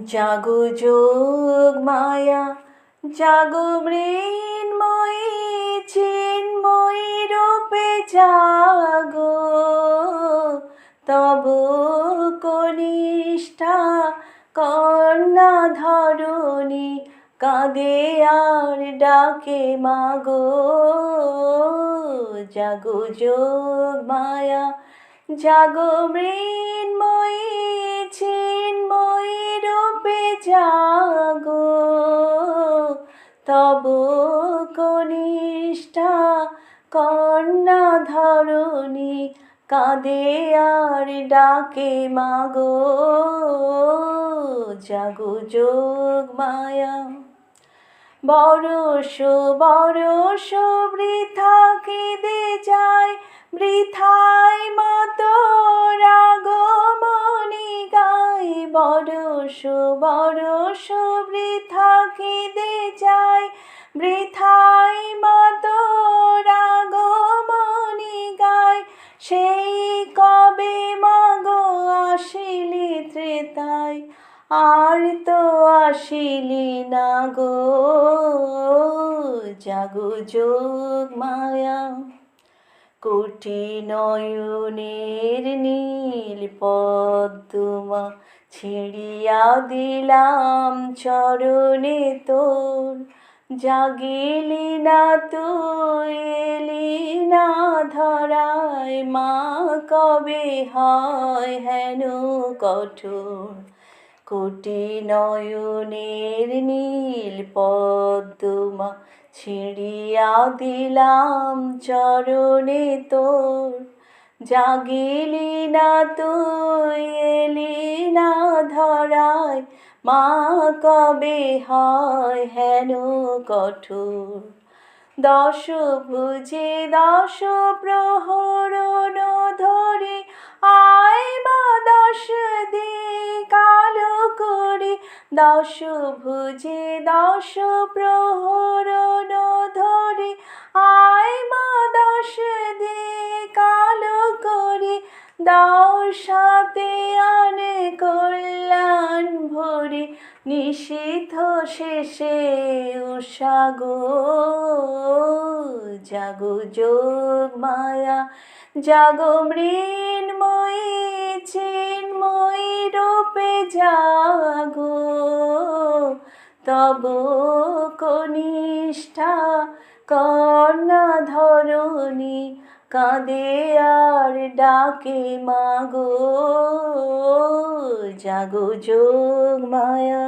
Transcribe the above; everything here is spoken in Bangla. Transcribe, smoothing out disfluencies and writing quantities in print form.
জাগো যোগ মায়া, জাগো মৃন্ময়ী, চিন্ময়ী রূপে জাগো। তব কনিষ্ঠা কন্যা ধরণী, কাঁদে আর ডাকে মাগো। জাগো যোগ মায়া, জাগো মৃন্ময়ী, চিন্ময়ী রূপে জাগো। তব কনিষ্ঠা কন্যা ধরণী, কাঁদে আর ডাকে মাগো। জাগো যোগ মায়া। বরষ বরষ বৃথা কেঁদে যায়, বৃথাই মত আগমনী গায়। বরষ বরষ বৃথা কেঁদে যায়, বৃথাই মত আগমনী গায়। সেই কবে মাগো আসিলি ত্রেতায়, আর তো আসিলি না গো। জাগো যোগ মায়া। কোটি নয়নের নীল পদ্মা ছিঁড়িয়া দিলাম চরণে তোর। জাগিলি না তুই, এলি না ধরায়, মা কবে হয় হেন কঠোর। কোটি নয়নের নীল পদ্মা ছিঁড়িয়া দিলাম চরণে তোর। জাগিলি না তুই, এলি না ধরায়, মা কবে হয় হেন কঠোর। দশ ভুজে দশ প্রহরণ ধরে, আয় মা দশ দিক আলো করে। দশ ভুজে দশ প্রহরণ ধরে, আয় মা দশ দিক আলো করে। দশাতে আনে কল্যাণ ভরে, নিশীথ শেষে উষাগো। জাগো যোগ মায়া, জাগো মৃন্ময়ী, চিন্ময়ী রূপে জাগো। তব কনিষ্ঠা কন্যা ধরণী, কাঁদে আর ডাকে মাগো। জাগো যোগ মায়া।